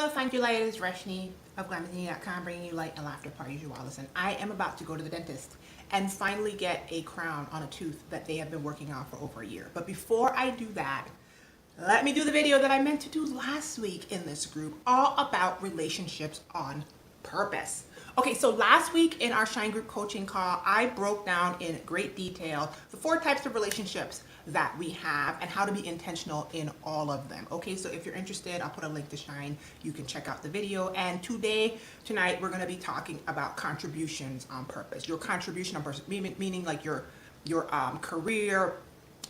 Hello, thank you, light. It's Roshini of Glamazini.com, bringing you light and laughter parties you all listen. I am about to go to the dentist and finally get a crown on a tooth that they have been working on for over a year. But before I do that, let me do the video that I meant to do last week in this group, all about relationships on purpose. Okay, so last week in our Shine Group coaching call, I broke down in great detail the 4 types of relationships that we have and how to be intentional in all of them. Okay, so if you're interested, I'll put a link to Shine. You can check out the video. And tonight, we're gonna be talking about contributions on purpose. Your contribution on purpose, meaning like your career,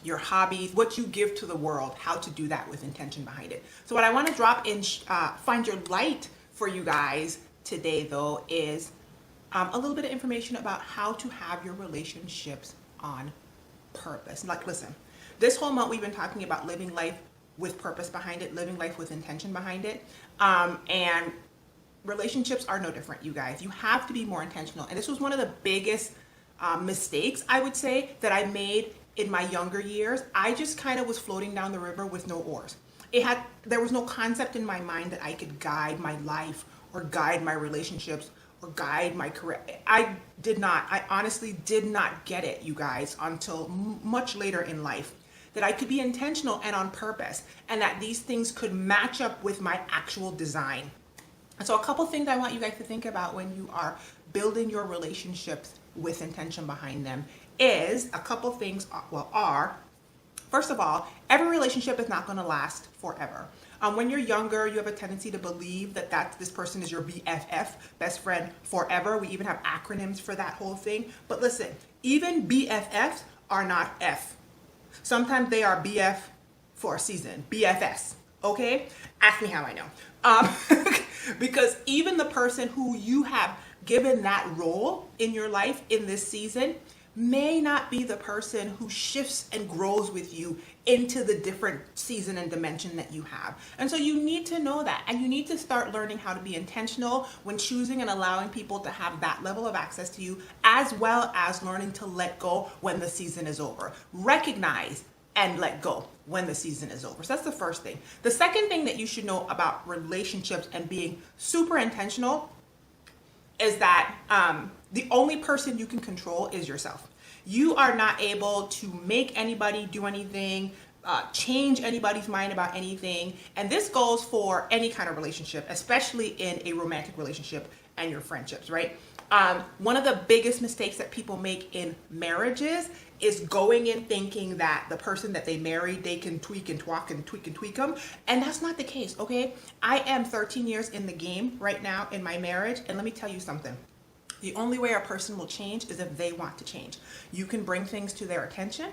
your hobbies, what you give to the world, how to do that with intention behind it. So what I wanna drop in, find your light for you guys today though, is a little bit of information about how to have your relationships on purpose. Like, listen, this whole month we've been talking about living life with purpose behind it, living life with intention behind it. And relationships are no different, you guys. You have to be more intentional. And this was one of the biggest mistakes, I would say, that I made in my younger years. I just kind of was floating down the river with no oars. There was no concept in my mind that I could guide my life or guide my relationships or guide my career. I honestly did not get it, you guys, until much later in life, that I could be intentional and on purpose, and that these things could match up with my actual design. And so a couple things I want you guys to think about when you are building your relationships with intention behind them is a couple things are, first of all, every relationship is not going to last forever. When you're younger, you have a tendency to believe that this person is your BFF, best friend forever. We even have acronyms for that whole thing. But listen, even BFFs are not F. Sometimes they are BF for a season, BFS, okay? Ask me how I know. Because even the person who you have given that role in your life in this season may not be the person who shifts and grows with you into the different season and dimension that you have. And so you need to know that, and you need to start learning how to be intentional when choosing and allowing people to have that level of access to you, as well as learning to let go when the season is over. Recognize and let go when the season is over. So that's the first thing. The second thing that you should know about relationships and being super intentional is that the only person you can control is yourself. You are not able to make anybody do anything, change anybody's mind about anything. And this goes for any kind of relationship, especially in a romantic relationship and your friendships, right? One of the biggest mistakes that people make in marriages is going in thinking that the person that they married, they can tweak and twalk and tweak them. And that's not the case, okay? I am 13 years in the game right now in my marriage. And let me tell you something. The only way a person will change is if they want to change. You can bring things to their attention.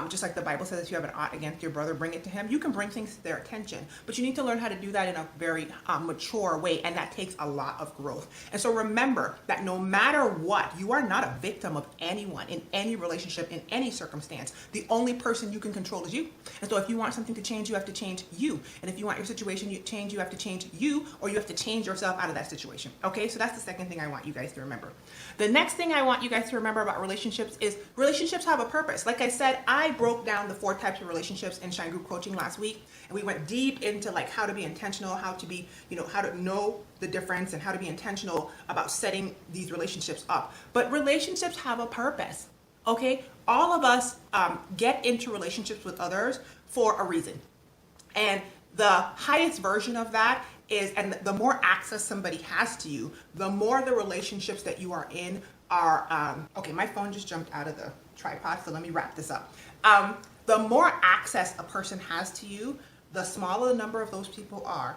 Just like the Bible says, if you have an ought against your brother, bring it to him. You can bring things to their attention, but you need to learn how to do that in a very mature way, and that takes a lot of growth. And so remember that no matter what, you are not a victim of anyone in any relationship, in any circumstance. The only person you can control is you. And so if you want something to change, you have to change you. And if you want your situation to change, you have to change you, or you have to change yourself out of that situation. Okay, so that's the second thing I want you guys to remember. The next thing I want you guys to remember about relationships is relationships have a purpose. Like I said, I broke down the 4 types of relationships in Shine Group coaching last week, and we went deep into like how to be intentional, how to be, how to know the difference and how to be intentional about setting these relationships up. But relationships have a purpose, okay? All of us get into relationships with others for a reason. And the highest version of that is, and the more access somebody has to you, the more the relationships that you are in are, okay, my phone just jumped out of the tripod, so let me wrap this up. The more access a person has to you, the smaller the number of those people are,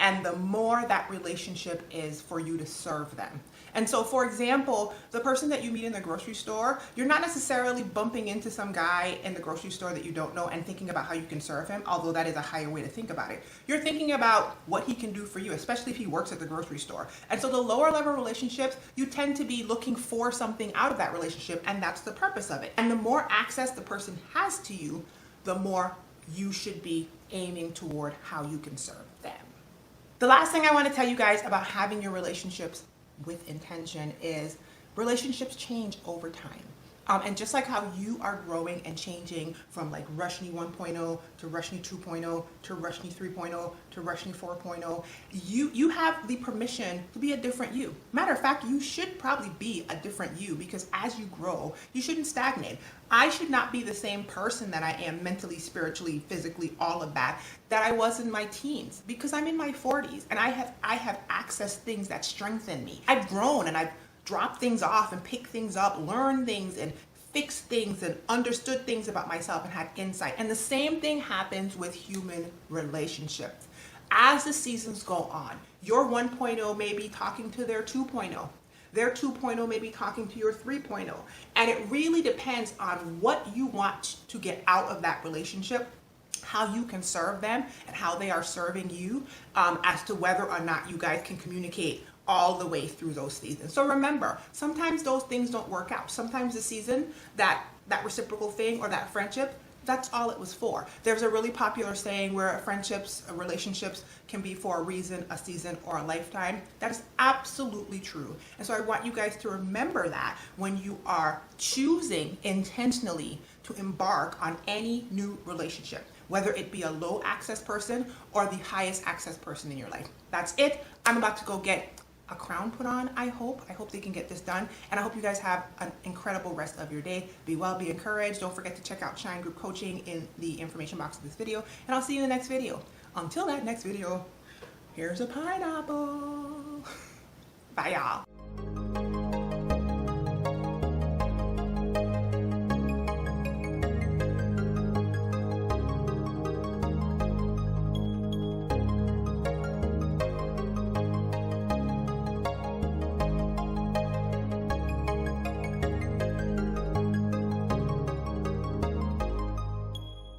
and the more that relationship is for you to serve them. And so, for example, the person that you meet in the grocery store, you're not necessarily bumping into some guy in the grocery store that you don't know and thinking about how you can serve him, although that is a higher way to think about it. You're thinking about what he can do for you, especially if he works at the grocery store. And so the lower level relationships, you tend to be looking for something out of that relationship, and that's the purpose of it. And the more access the person has to you, the more you should be aiming toward how you can serve them. The last thing I want to tell you guys about having your relationships with intention is relationships change over time. And just like how you are growing and changing from like Roshini 1.0 to Roshini 2.0 to Roshini 3.0 to Roshini 4.0, you have the permission to be a different you. Matter of fact, you should probably be a different you, because as you grow, you shouldn't stagnate. I should not be the same person that I am mentally, spiritually, physically, all of that I was in my teens, because I'm in my 40s and I have accessed things that strengthen me. I've grown and I've dropped things off and picked things up, learned things and fixed things and understood things about myself and had insight. And the same thing happens with human relationships. As the seasons go on, your 1.0 may be talking to their 2.0. Their 2.0 may be talking to your 3.0. And it really depends on what you want to get out of that relationship, how you can serve them, and how they are serving you, as to whether or not you guys can communicate all the way through those seasons. So remember, sometimes those things don't work out. Sometimes the season, that reciprocal thing or that friendship, that's all it was for. There's a really popular saying where friendships, relationships can be for a reason, a season, or a lifetime. That is absolutely true. And so I want you guys to remember that when you are choosing intentionally to embark on any new relationship, whether it be a low access person or the highest access person in your life. That's it. I'm about to go get a crown put on, I hope. I hope they can get this done. And I hope you guys have an incredible rest of your day. Be well, be encouraged. Don't forget to check out Shine Group Coaching in the information box of this video. And I'll see you in the next video. Until that next video, here's a pineapple. Bye, y'all.